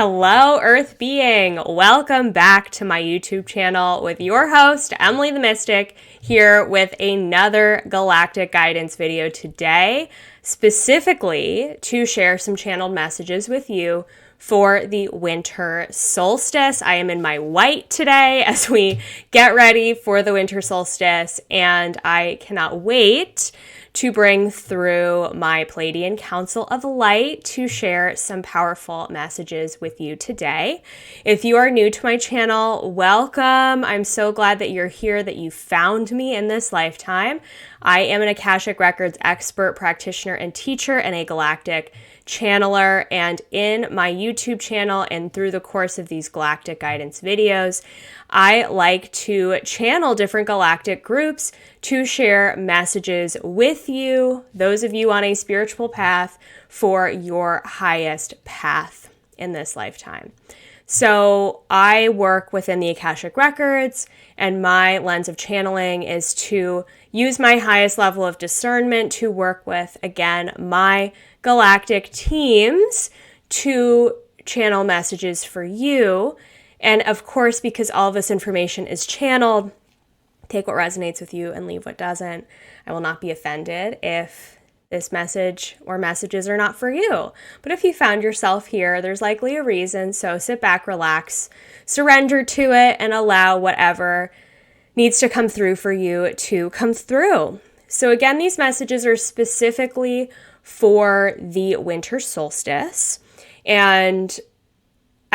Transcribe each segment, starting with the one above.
Hello, Earth being. Welcome back to my YouTube channel with your host, Emily the Mystic, here with another galactic guidance video today, specifically to share some channeled messages with you for the winter solstice. I am in my white today as we get ready for the winter solstice, and I cannot wait to bring through my Pleiadian Council of Light to share some powerful messages with you today. If you are new to my channel, welcome. I'm so glad that you're here, that you found me in this lifetime. I am an Akashic Records expert, practitioner, and teacher, and a galactic channeler. And in my YouTube channel and through the course of these galactic guidance videos, I like to channel different galactic groups to share messages with you, those of you on a spiritual path, for your highest path in this lifetime. So I work within the Akashic Records, and my lens of channeling is to use my highest level of discernment to work with, again, my galactic teams to channel messages for you. And of course, because all of this information is channeled, take what resonates with you and leave what doesn't. I will not be offended if this message or messages are not for you. But if you found yourself here, there's likely a reason. So sit back, relax, surrender to it, and allow whatever needs to come through for you to come through. So again, these messages are specifically for the winter solstice. And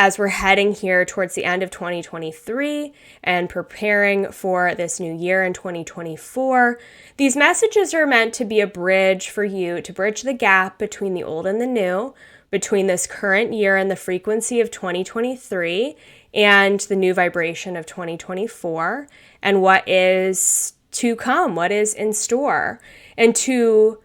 as we're heading here towards the end of 2023 and preparing for this new year in 2024, these messages are meant to be a bridge for you to bridge the gap between the old and the new, between this current year and the frequency of 2023 and the new vibration of 2024, and what is to come, what is in store, and to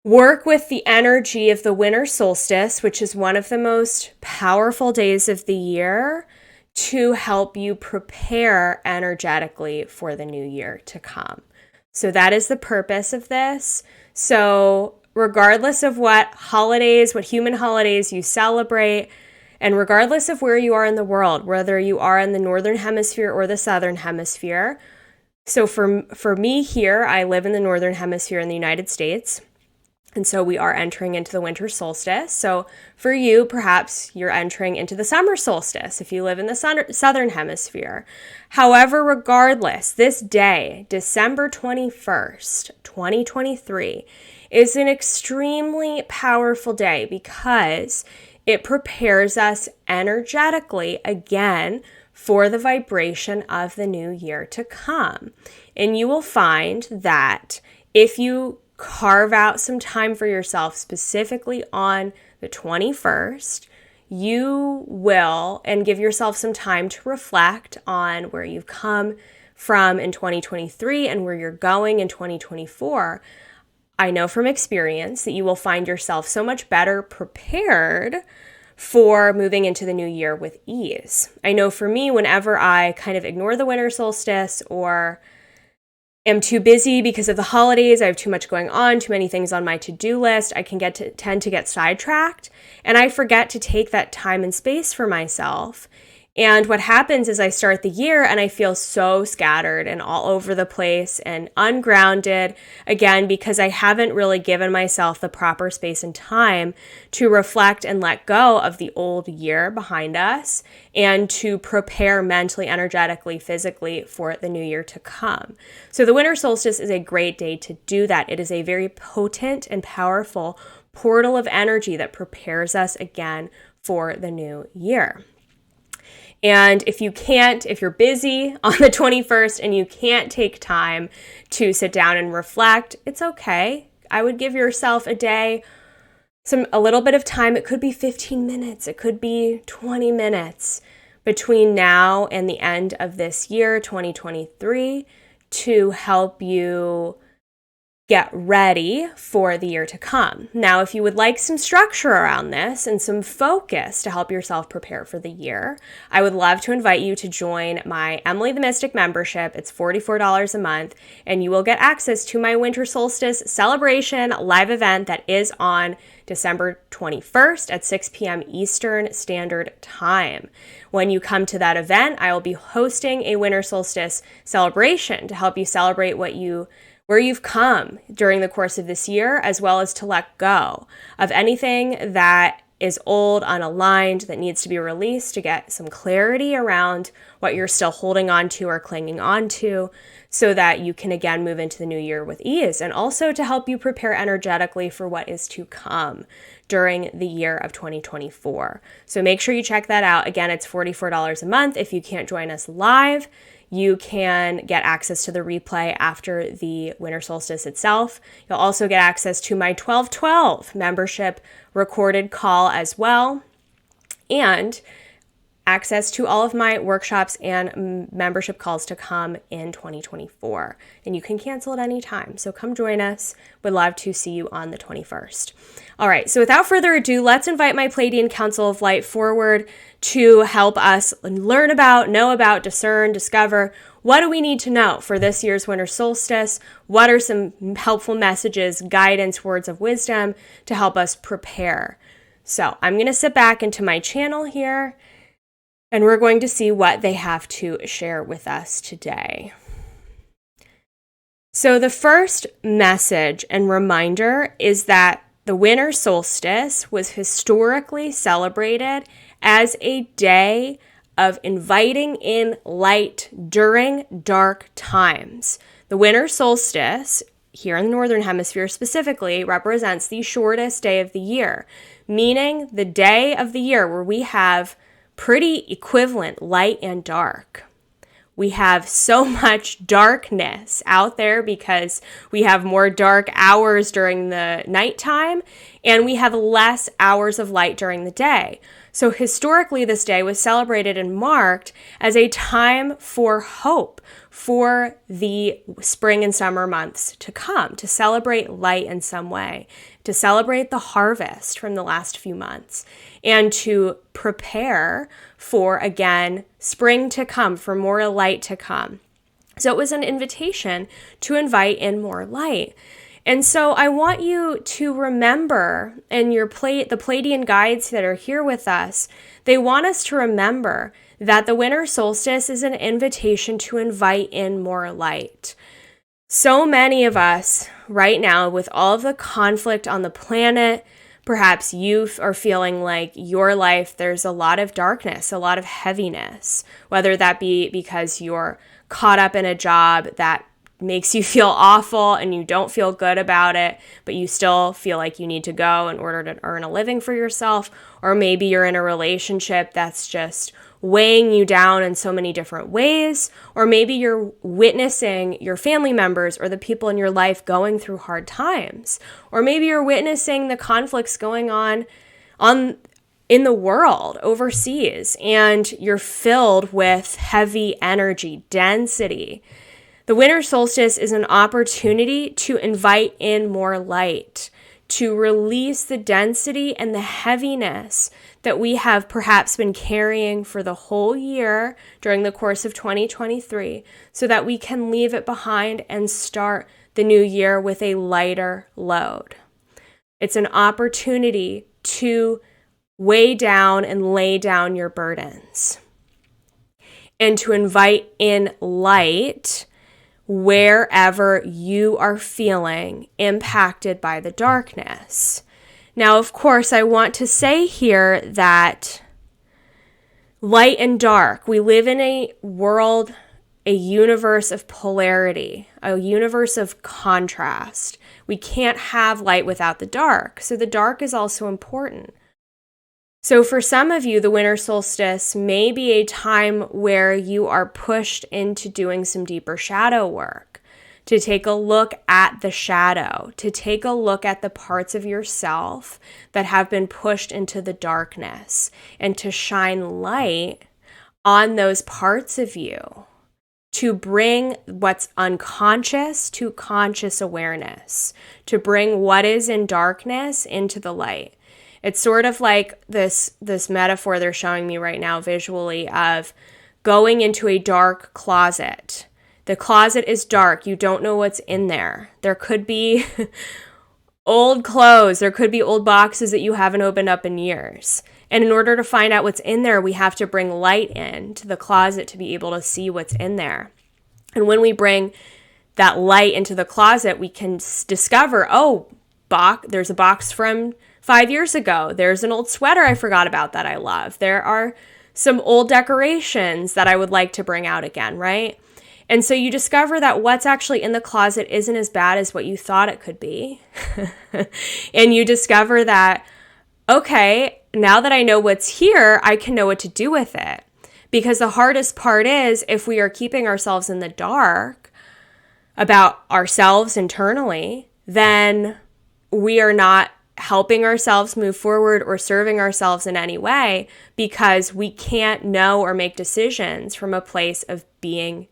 work with the energy of the winter solstice, which is one of the most powerful days of the year, to help you prepare energetically for the new year to come. So that is the purpose of this. So regardless of what holidays, what human holidays you celebrate, and regardless of where you are in the world, whether you are in the northern hemisphere or the southern hemisphere. So for me here, I live in the northern hemisphere in the United States. And so we are entering into the winter solstice. So for you, perhaps you're entering into the summer solstice if you live in the southern hemisphere. However, regardless, this day, December 21st, 2023, is an extremely powerful day because it prepares us energetically again for the vibration of the new year to come. And you will find that if you carve out some time for yourself, specifically on the 21st, you will, and give yourself some time to reflect on where you've come from in 2023 and where you're going in 2024. I know from experience that you will find yourself so much better prepared for moving into the new year with ease. I know for me, whenever I kind of ignore the winter solstice or am too busy because of the holidays, I have too much going on, too many things on my to-do list, I can tend to get sidetracked, and I forget to take that time and space for myself. And what happens is I start the year and I feel so scattered and all over the place and ungrounded, again, because I haven't really given myself the proper space and time to reflect and let go of the old year behind us and to prepare mentally, energetically, physically for the new year to come. So the winter solstice is a great day to do that. It is a very potent and powerful portal of energy that prepares us again for the new year. And if you're busy on the 21st and you can't take time to sit down and reflect, it's okay. I would give yourself a day, a little bit of time. It could be 15 minutes. It could be 20 minutes between now and the end of this year, 2023, to help you get ready for the year to come. Now, if you would like some structure around this and some focus to help yourself prepare for the year, I would love to invite you to join my Emily the Mystic membership. It's $44 a month, and you will get access to my winter solstice celebration live event that is on December 21st at 6 p.m. Eastern Standard Time. When you come to that event, I will be hosting a winter solstice celebration to help you celebrate where you've come during the course of this year, as well as to let go of anything that is old, unaligned, that needs to be released, to get some clarity around what you're still holding on to or clinging on to, so that you can again move into the new year with ease, and also to help you prepare energetically for what is to come during the year of 2024. So make sure you check that out. Again, it's $44 a month. If you can't join us live, you can get access to the replay after the winter solstice itself. You'll also get access to my 12/12 membership recorded call as well, and access to all of my workshops and membership calls to come in 2024. And you can cancel at any time. So come join us. Would love to see you on the 21st. All right, so without further ado, let's invite my Pleiadian Council of Light forward to help us learn about, know about, discern, discover, what do we need to know for this year's winter solstice? What are some helpful messages, guidance, words of wisdom to help us prepare? So I'm going to sit back into my channel here, and we're going to see what they have to share with us today. So the first message and reminder is that the winter solstice was historically celebrated as a day of inviting in light during dark times. The winter solstice, here in the Northern Hemisphere specifically, represents the shortest day of the year, meaning the day of the year where we have pretty equivalent light and dark. We have so much darkness out there because we have more dark hours during the nighttime, and we have less hours of light during the day. So historically, this day was celebrated and marked as a time for hope for the spring and summer months to come, to celebrate light in some way, to celebrate the harvest from the last few months, and to prepare for, again, spring to come, for more light to come. So it was an invitation to invite in more light. And so I want you to remember, and the Pleiadian guides that are here with us, they want us to remember that the winter solstice is an invitation to invite in more light. So many of us right now, with all of the conflict on the planet, perhaps you are feeling like your life, there's a lot of darkness, a lot of heaviness, whether that be because you're caught up in a job that makes you feel awful and you don't feel good about it, but you still feel like you need to go in order to earn a living for yourself. Or maybe you're in a relationship that's just weighing you down in so many different ways. Or maybe you're witnessing your family members or the people in your life going through hard times. Or maybe you're witnessing the conflicts going on in the world overseas, and you're filled with heavy energy, density. The winter solstice is an opportunity to invite in more light, to release the density and the heaviness that we have perhaps been carrying for the whole year during the course of 2023, so that we can leave it behind and start the new year with a lighter load. It's an opportunity to weigh down and lay down your burdens, and to invite in light wherever you are feeling impacted by the darkness. Now, of course, I want to say here that light and dark, we live in a world, a universe of polarity, a universe of contrast. We can't have light without the dark. So the dark is also important. So for some of you, the winter solstice may be a time where you are pushed into doing some deeper shadow work, to take a look at the shadow, to take a look at the parts of yourself that have been pushed into the darkness, and to shine light on those parts of you to bring what's unconscious to conscious awareness, to bring what is in darkness into the light. It's sort of like this metaphor they're showing me right now visually of going into a dark closet. The closet is dark. You don't know what's in there. There could be old clothes. There could be old boxes that you haven't opened up in years. And in order to find out what's in there, we have to bring light in to the closet to be able to see what's in there. And when we bring that light into the closet, we can discover, there's a box from 5 years ago. There's an old sweater I forgot about that I love. There are some old decorations that I would like to bring out again, right? And so you discover that what's actually in the closet isn't as bad as what you thought it could be. And you discover that, okay, now that I know what's here, I can know what to do with it. Because the hardest part is if we are keeping ourselves in the dark about ourselves internally, then we are not helping ourselves move forward or serving ourselves in any way because we can't know or make decisions from a place of being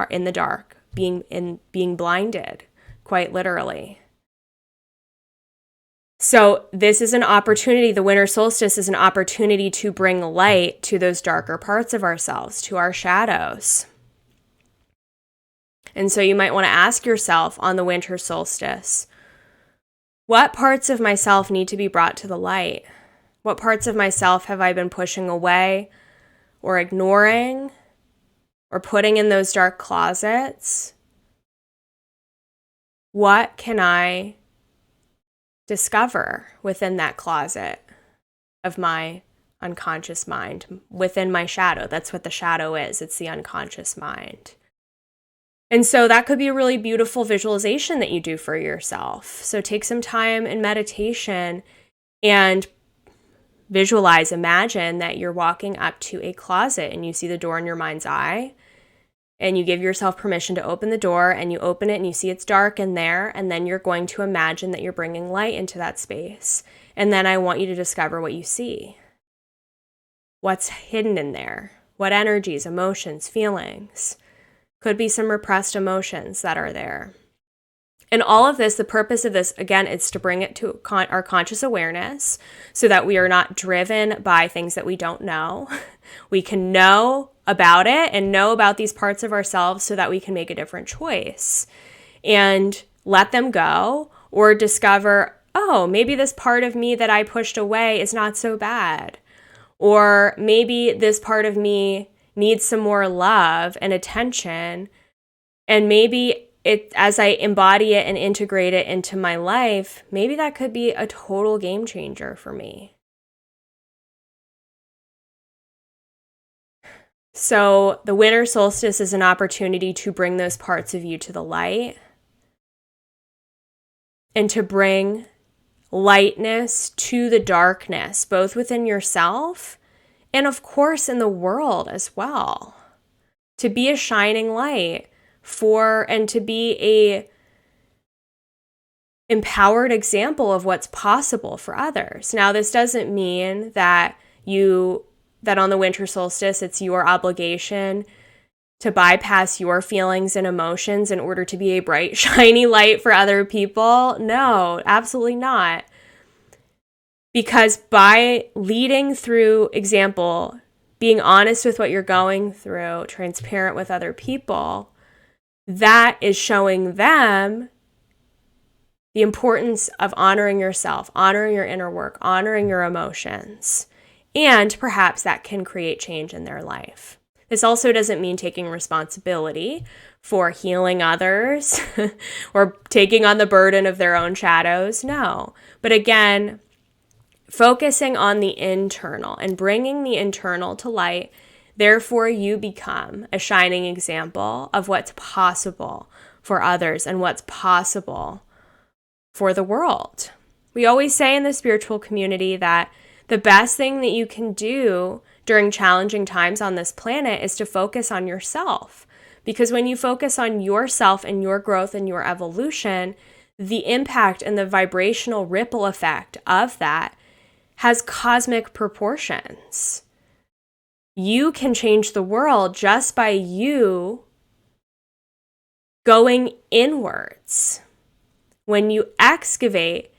in the dark, being blinded, quite literally. So this is an opportunity, the winter solstice is an opportunity to bring light to those darker parts of ourselves, to our shadows. And so you might want to ask yourself on the winter solstice, what parts of myself need to be brought to the light? What parts of myself have I been pushing away or ignoring or putting in those dark closets? What can I discover within that closet of my unconscious mind, within my shadow? That's what the shadow is. It's the unconscious mind. And so that could be a really beautiful visualization that you do for yourself. So take some time in meditation and visualize, imagine that you're walking up to a closet and you see the door in your mind's eye. And you give yourself permission to open the door and you open it and you see it's dark in there. And then you're going to imagine that you're bringing light into that space. And then I want you to discover what you see. What's hidden in there? What energies, emotions, feelings? Could be some repressed emotions that are there. And all of this, the purpose of this, again, is to bring it to our conscious awareness so that we are not driven by things that we don't know. We can know about it and know about these parts of ourselves so that we can make a different choice and let them go or discover, oh, maybe this part of me that I pushed away is not so bad. Or maybe this part of me needs some more love and attention. And maybe as I embody it and integrate it into my life, maybe that could be a total game changer for me. So the winter solstice is an opportunity to bring those parts of you to the light and to bring lightness to the darkness, both within yourself and of course in the world as well. To be a shining light and to be a empowered example of what's possible for others. Now, this doesn't mean that on the winter solstice, it's your obligation to bypass your feelings and emotions in order to be a bright, shiny light for other people. No, absolutely not. Because by leading through example, being honest with what you're going through, transparent with other people, that is showing them the importance of honoring yourself, honoring your inner work, honoring your emotions. And perhaps that can create change in their life. This also doesn't mean taking responsibility for healing others or taking on the burden of their own shadows. No. But again, focusing on the internal and bringing the internal to light. Therefore, you become a shining example of what's possible for others and what's possible for the world. We always say in the spiritual community that the best thing that you can do during challenging times on this planet is to focus on yourself. Because when you focus on yourself and your growth and your evolution, the impact and the vibrational ripple effect of that has cosmic proportions. You can change the world just by you going inwards. When you excavate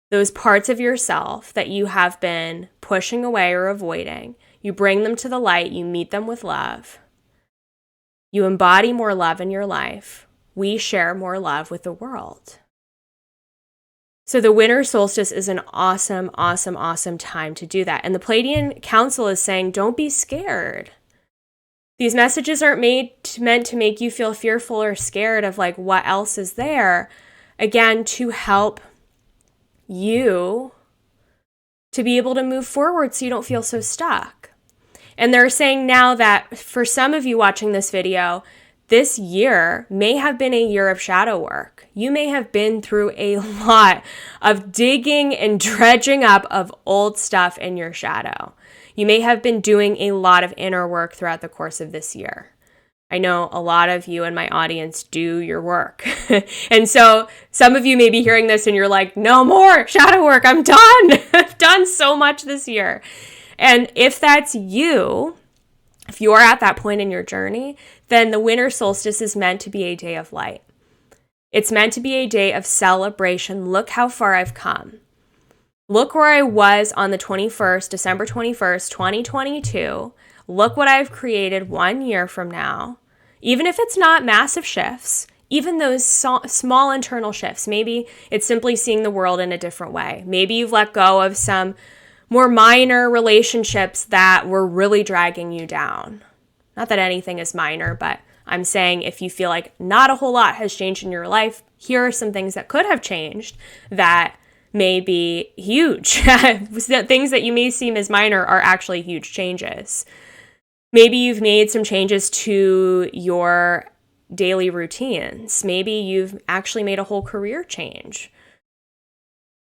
those parts of yourself that you have been pushing away or avoiding, you bring them to the light, you meet them with love, you embody more love in your life, we share more love with the world. So the winter solstice is an awesome, awesome, awesome time to do that. And the Pleiadian Council is saying, don't be scared. These messages aren't meant to make you feel fearful or scared of like what else is there. Again, to help you to be able to move forward so you don't feel so stuck. And they're saying now that for some of you watching this video, this year may have been a year of shadow work. You may have been through a lot of digging and dredging up of old stuff in your shadow. You may have been doing a lot of inner work throughout the course of this year. I know a lot of you in my audience do your work. And so some of you may be hearing this and you're like, no more shadow work. I'm done. I've done so much this year. And if that's you, if you're at that point in your journey, then the winter solstice is meant to be a day of light. It's meant to be a day of celebration. Look how far I've come. Look where I was on the 21st, December 21st, 2022. Look what I've created 1 year from now. Even if it's not massive shifts, even those small internal shifts, maybe it's simply seeing the world in a different way. Maybe you've let go of some more minor relationships that were really dragging you down. Not that anything is minor, but I'm saying if you feel like not a whole lot has changed in your life, here are some things that could have changed that may be huge. Things that you may seem as minor are actually huge changes. Maybe you've made some changes to your daily routines. Maybe you've actually made a whole career change.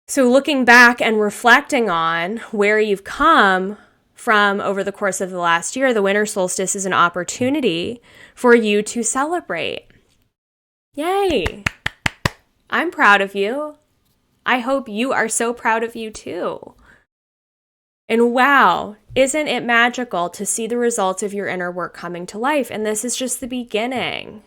So looking back and reflecting on where you've come from over the course of the last year, the winter solstice is an opportunity for you to celebrate. Yay! I'm proud of you. I hope you are so proud of you too. And wow, isn't it magical to see the results of your inner work coming to life? And this is just the beginning.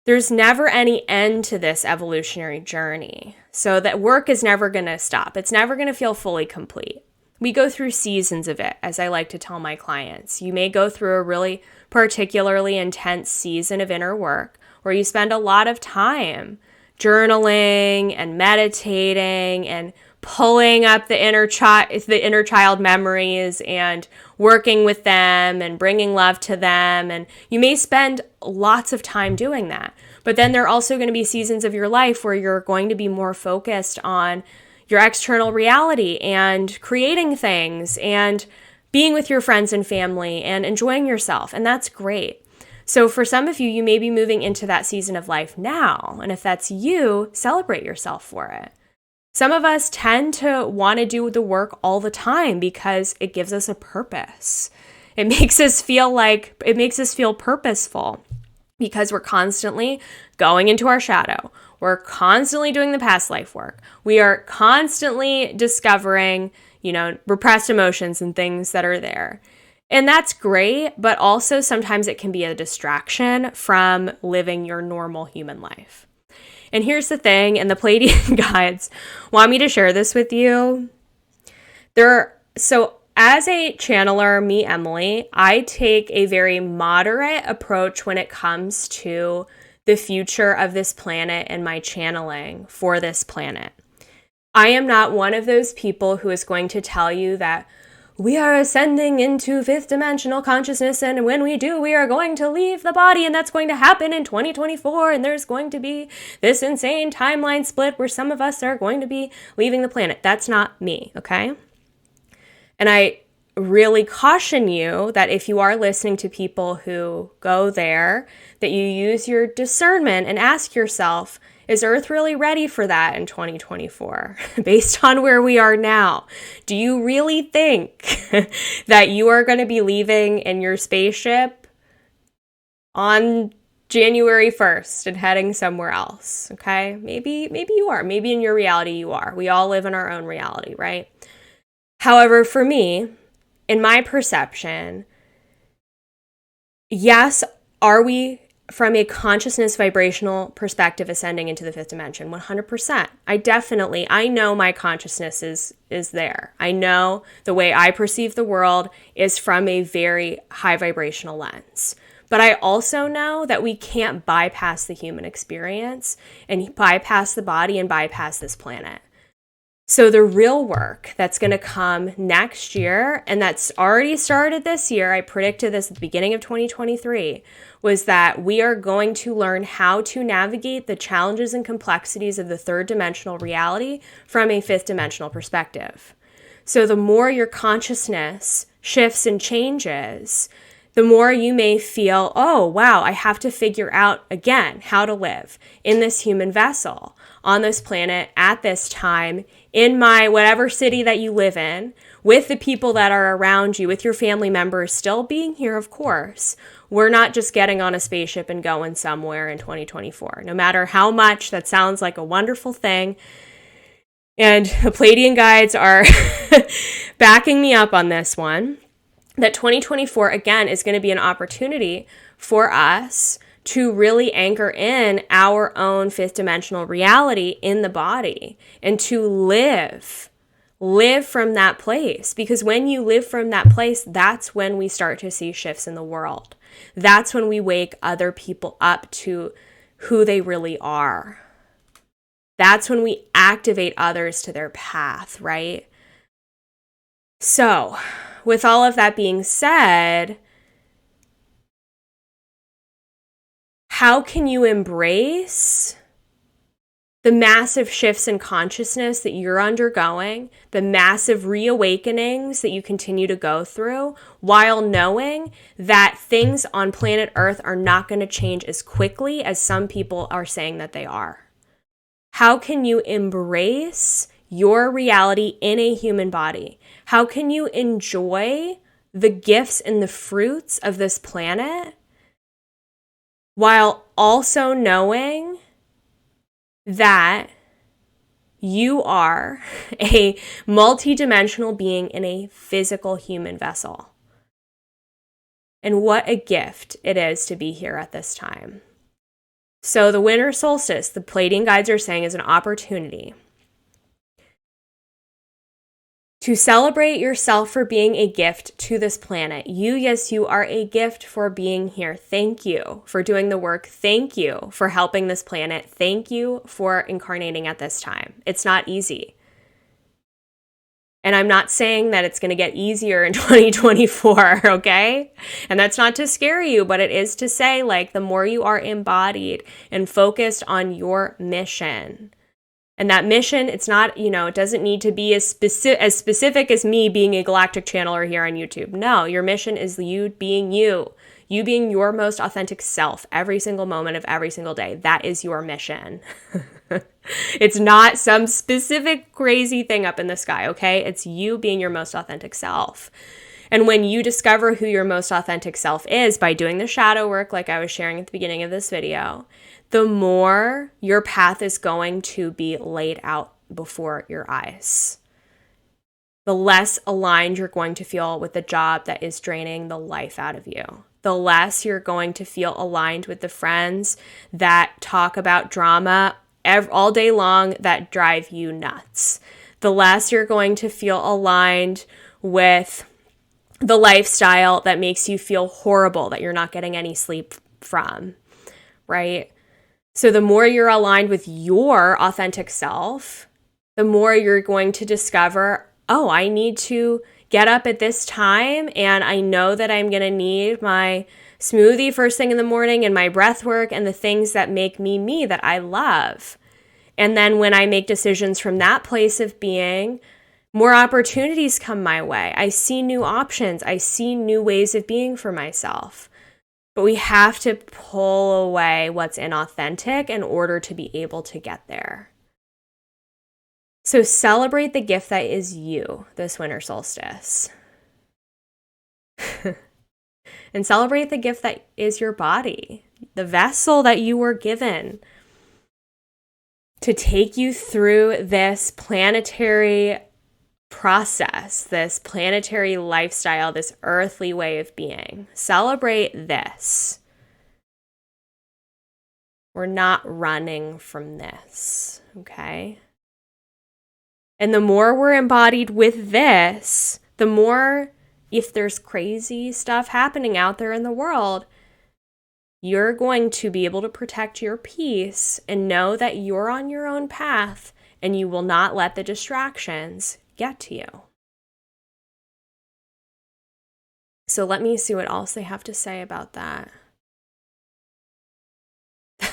There's never any end to this evolutionary journey. So that work is never going to stop. It's never going to feel fully complete. We go through seasons of it, as I like to tell my clients. You may go through a really particularly intense season of inner work where you spend a lot of time journaling and meditating and pulling up the inner child memories and working with them and bringing love to them. And you may spend lots of time doing that. But then there are also going to be seasons of your life where you're going to be more focused on your external reality and creating things and being with your friends and family and enjoying yourself. And that's great. So for some of you, you may be moving into that season of life now. And if that's you, celebrate yourself for it. Some of us tend to want to do the work all the time because it gives us a purpose. It makes us feel purposeful because we're constantly going into our shadow. We're constantly doing the past life work. We are constantly discovering, repressed emotions and things that are there. And that's great, but also sometimes it can be a distraction from living your normal human life. And here's the thing, and the Pleiadian guides want me to share this with you. So as a channeler, me, Emily, I take a very moderate approach when it comes to the future of this planet and my channeling for this planet. I am not one of those people who is going to tell you that we are ascending into fifth dimensional consciousness, and when we do, we are going to leave the body, and that's going to happen in 2024, and there's going to be this insane timeline split where some of us are going to be leaving the planet. That's not me, okay? And I really caution you that if you are listening to people who go there, that you use your discernment and ask yourself, is Earth really ready for that in 2024? Based on where we are now, do you really think that you are going to be leaving in your spaceship on January 1st and heading somewhere else? Okay, maybe you are. Maybe in your reality you are. We all live in our own reality, right? However, for me, in my perception, yes, Are we, from a consciousness vibrational perspective, ascending into the fifth dimension? 100%. I know my consciousness is there. I know the way I perceive the world is from a very high vibrational lens. But I also know that we can't bypass the human experience and bypass the body and bypass this planet. So the real work that's going to come next year, and that's already started this year, I predicted this at the beginning of 2023, was that we are going to learn how to navigate the challenges and complexities of the third dimensional reality from a fifth dimensional perspective. So the more your consciousness shifts and changes, the more you may feel, oh, wow, I have to figure out again how to live in this human vessel, on this planet, at this time, in my whatever city that you live in, with the people that are around you, with your family members still being here, of course. We're not just getting on a spaceship and going somewhere in 2024, no matter how much that sounds like a wonderful thing. And the Pleiadian guides are backing me up on this one, that 2024, again, is going to be an opportunity for us to really anchor in our own fifth dimensional reality in the body and to live from that place. Because when you live from that place, that's when we start to see shifts in the world. That's when we wake other people up to who they really are. That's when we activate others to their path, right? So, with all of that being said, how can you embrace the massive shifts in consciousness that you're undergoing, the massive reawakenings that you continue to go through, while knowing that things on planet Earth are not going to change as quickly as some people are saying that they are? How can you embrace your reality in a human body? How can you enjoy the gifts and the fruits of this planet while also knowing that you are a multidimensional being in a physical human vessel? And what a gift it is to be here at this time. So the winter solstice, the Pleiadian guides are saying, is an opportunity to celebrate yourself for being a gift to this planet. Yes, you are a gift for being here. Thank you for doing the work. Thank you for helping this planet. Thank you for incarnating at this time. It's not easy. And I'm not saying that it's going to get easier in 2024, okay? And that's not to scare you, but it is to say, like, the more you are embodied and focused on your mission. And that mission, it's not, it doesn't need to be as specific as me being a galactic channeler here on YouTube. No, your mission is you being your most authentic self every single moment of every single day. That is your mission. It's not some specific crazy thing up in the sky, okay? It's you being your most authentic self. And when you discover who your most authentic self is by doing the shadow work, like I was sharing at the beginning of this video, the more your path is going to be laid out before your eyes. The less aligned you're going to feel with the job that is draining the life out of you. The less you're going to feel aligned with the friends that talk about drama all day long that drive you nuts. The less you're going to feel aligned with the lifestyle that makes you feel horrible, that you're not getting any sleep from, right? So the more you're aligned with your authentic self, the more you're going to discover, oh, I need to get up at this time, and I know that I'm going to need my smoothie first thing in the morning and my breath work and the things that make me me, that I love. And then when I make decisions from that place of being, more opportunities come my way. I see new options. I see new ways of being for myself. But we have to pull away what's inauthentic in order to be able to get there. So celebrate the gift that is you this winter solstice. And celebrate the gift that is your body, the vessel that you were given to take you through this planetary process, this planetary lifestyle, this earthly way of being. Celebrate this. We're not running from this, okay? And the more we're embodied with this, the more, if there's crazy stuff happening out there in the world, you're going to be able to protect your peace and know that you're on your own path and you will not let the distractions get to you. So let me see what else they have to say about that.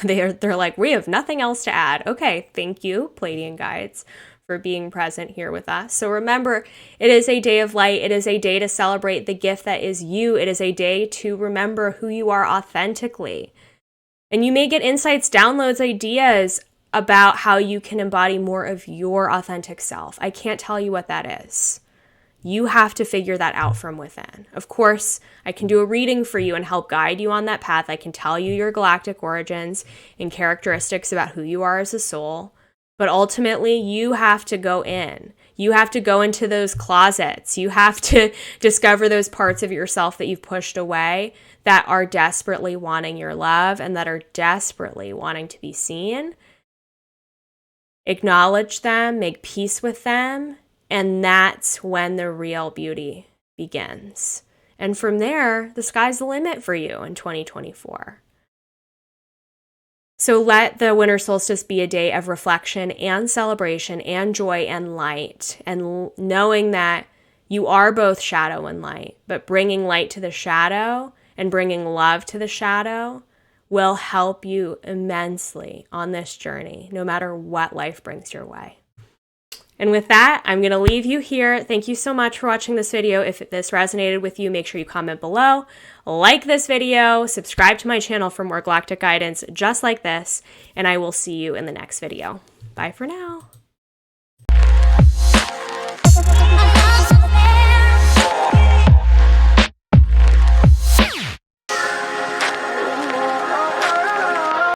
They're like, we have nothing else to add. Okay, thank you, Pleiadian guides, for being present here with us. So remember, it is a day of light. It is a day to celebrate the gift that is you. It is a day to remember who you are authentically. And you may get insights, downloads, ideas about how you can embody more of your authentic self. I can't tell you what that is. You have to figure that out from within. Of course, I can do a reading for you and help guide you on that path. I can tell you your galactic origins and characteristics about who you are as a soul. But ultimately, you have to go in. You have to go into those closets. You have to discover those parts of yourself that you've pushed away that are desperately wanting your love and that are desperately wanting to be seen. Acknowledge them, make peace with them. And that's when the real beauty begins. And from there, the sky's the limit for you in 2024. So let the winter solstice be a day of reflection and celebration and joy and light. And knowing that you are both shadow and light, but bringing light to the shadow and bringing love to the shadow will help you immensely on this journey, no matter what life brings your way. And with that, I'm going to leave you here. Thank you so much for watching this video. If this resonated with you, make sure you comment below, like this video, subscribe to my channel for more galactic guidance just like this, and I will see you in the next video. Bye for now.